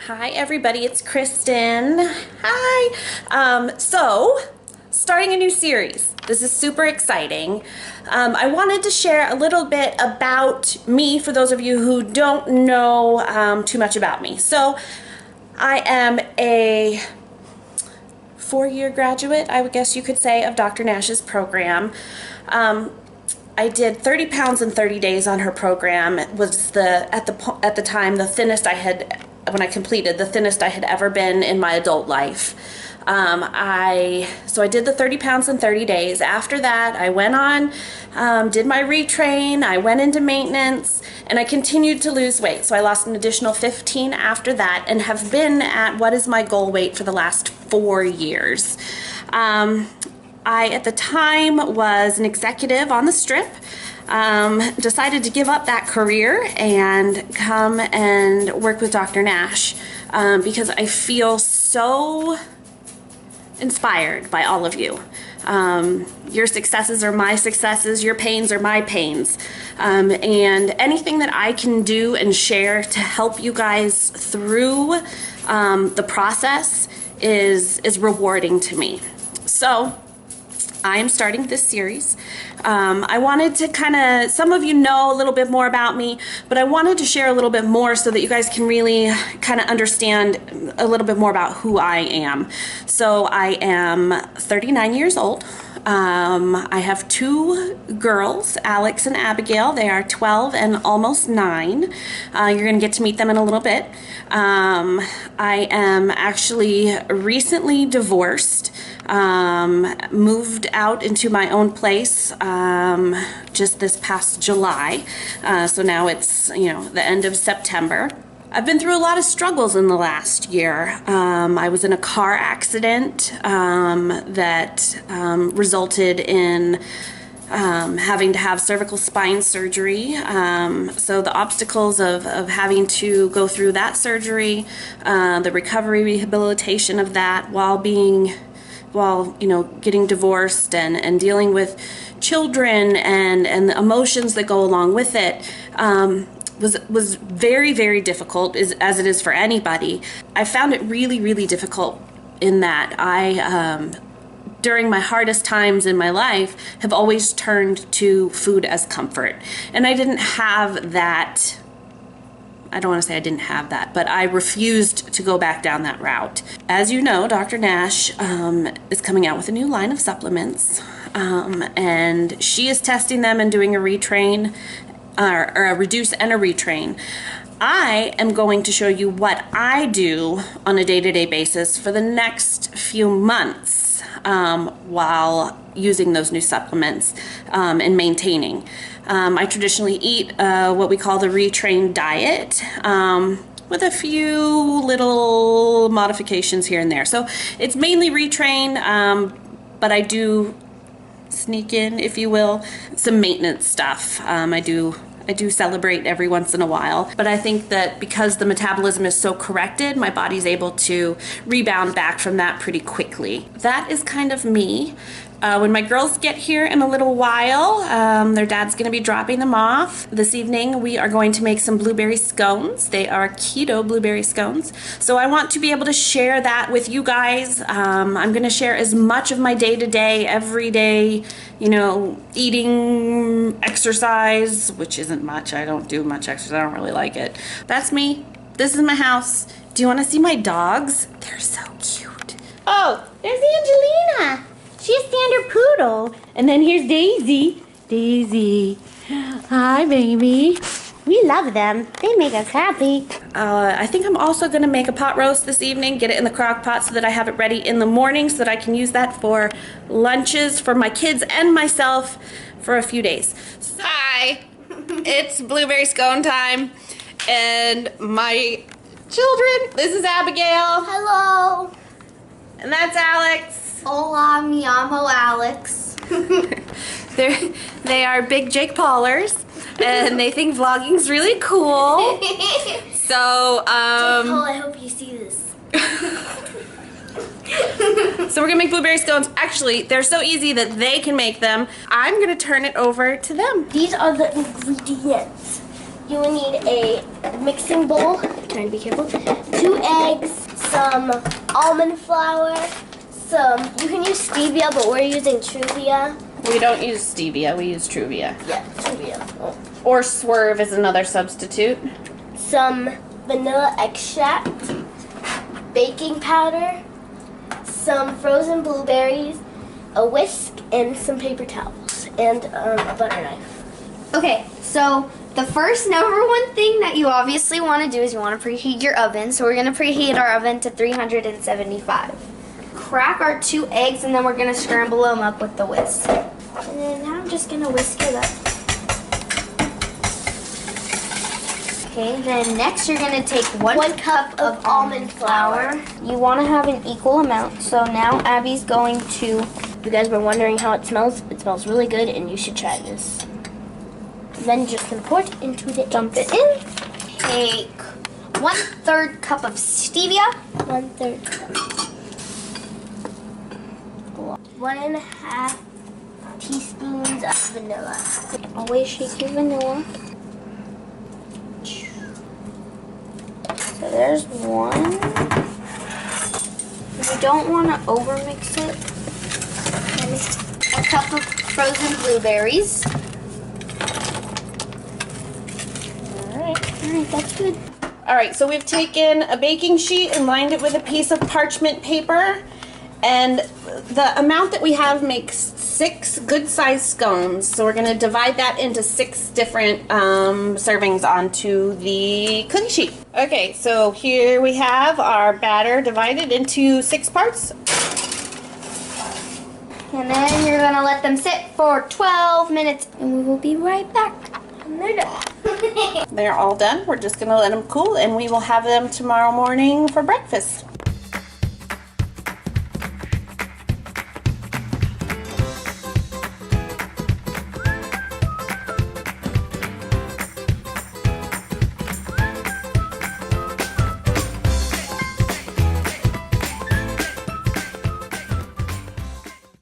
Hi everybody, it's Kristin. Hi. So, starting a new series. This is super exciting. I wanted to share a little bit about me for those of you who don't know too much about me. So, I am a four-year graduate, I would guess you could say, of Dr. Nash's program. I did 30 pounds in 30 days on her program. It was at the time the thinnest I had, when I completed, the thinnest I had ever been in my adult life. So I did the 30 pounds in 30 days. After that, I went on, did my retrain, I went into maintenance, and I continued to lose weight. So I lost an additional 15 after that and have been at what is my goal weight for the last 4 years. I, at the time, was an executive on the Strip, decided to give up that career and come and work with Dr. Nash because I feel so inspired by all of you. Your successes are my successes, your pains are my pains. And anything that I can do and share to help you guys through the process is rewarding to me. So, I'm starting this series. I wanted to some of you know a little bit more about me, but I wanted to share a little bit more so that you guys can really kind of understand a little bit more about who I am. So I am 39 years old. I have 2 girls, Alex and Abigail. They are 12 and almost 9. You're going to get to meet them in a little bit. I am actually recently divorced. Moved out into my own place just this past July. So now it's, the end of September. I've been through a lot of struggles in the last year. I was in a car accident that resulted in having to have cervical spine surgery. So the obstacles of having to go through that surgery, the recovery rehabilitation of that while getting divorced and dealing with children and the emotions that go along with it, was very, very difficult, as it is for anybody. I found it really, really difficult in that I, during my hardest times in my life, have always turned to food as comfort. And I didn't have that. I don't want to say I didn't have that, but I refused to go back down that route. As you know, Dr. Nash is coming out with a new line of supplements, and she is testing them and doing a retrain, or a reduce and a retrain. I am going to show you what I do on a day-to-day basis for the next few months while using those new supplements and maintaining. I traditionally eat what we call the retrain diet with a few little modifications here and there. So it's mainly retrain, but I do sneak in, if you will, some maintenance stuff. I do celebrate every once in a while, but I think that because the metabolism is so corrected, my body's able to rebound back from that pretty quickly. That is kind of me. When my girls get here in a little while, their dad's going to be dropping them off. This evening we are going to make some blueberry scones. They are keto blueberry scones. So I want to be able to share that with you guys. I'm going to share as much of my day-to-day, everyday, eating, exercise, which isn't much. I don't do much exercise. I don't really like it. That's me. This is my house. Do you want to see my dogs? They're so cute. Oh, there's Angelina. She's a standard poodle. And then here's Daisy. Daisy. Hi, baby. We love them. They make us happy. I think I'm also going to make a pot roast this evening, get it in the crock pot so that I have it ready in the morning so that I can use that for lunches for my kids and myself for a few days. Hi. It's blueberry scone time. And my children, this is Abigail. Hello. And that's Alex. Hola, mi amo Alex. They are big Jake Paulers, and they think vlogging's really cool. So, Jake Paul, I hope you see this. So we're gonna make blueberry scones. Actually, they're so easy that they can make them. I'm gonna turn it over to them. These are the ingredients. You will need a mixing bowl, try to be careful, 2 eggs, some almond flour, you can use stevia, but we're using Truvia. We don't use stevia, we use Truvia. Yeah, Truvia. Oh. Or Swerve is another substitute. Some vanilla extract, baking powder, some frozen blueberries, a whisk, and some paper towels, and a butter knife. Okay, so the first number one thing that you obviously want to do is you want to preheat your oven. So we're going to preheat our oven to 375. Crack our 2 eggs, and then we're going to scramble them up with the whisk. And then now I'm just going to whisk it up. Okay, then next you're going to take 1 cup of almond flour. You want to have an equal amount. So now Abby's going to... If you guys were wondering how it smells really good, and you should try this. Then just gonna pour it into the Dump it in. Take 1/3 cup of stevia. 1/3 cup. 1.5 teaspoons of vanilla. Always shake your vanilla. So there's 1. You don't want to overmix it. And a cup of frozen blueberries. Alright, that's good. All right, so we've taken a baking sheet and lined it with a piece of parchment paper. And the amount that we have makes 6 good-sized scones. So we're going to divide that into 6 different servings onto the cookie sheet. Okay, so here we have our batter divided into 6 parts. And then you're going to let them sit for 12 minutes. And we will be right back. And they're done. They're all done. We're just going to let them cool, and we will have them tomorrow morning for breakfast.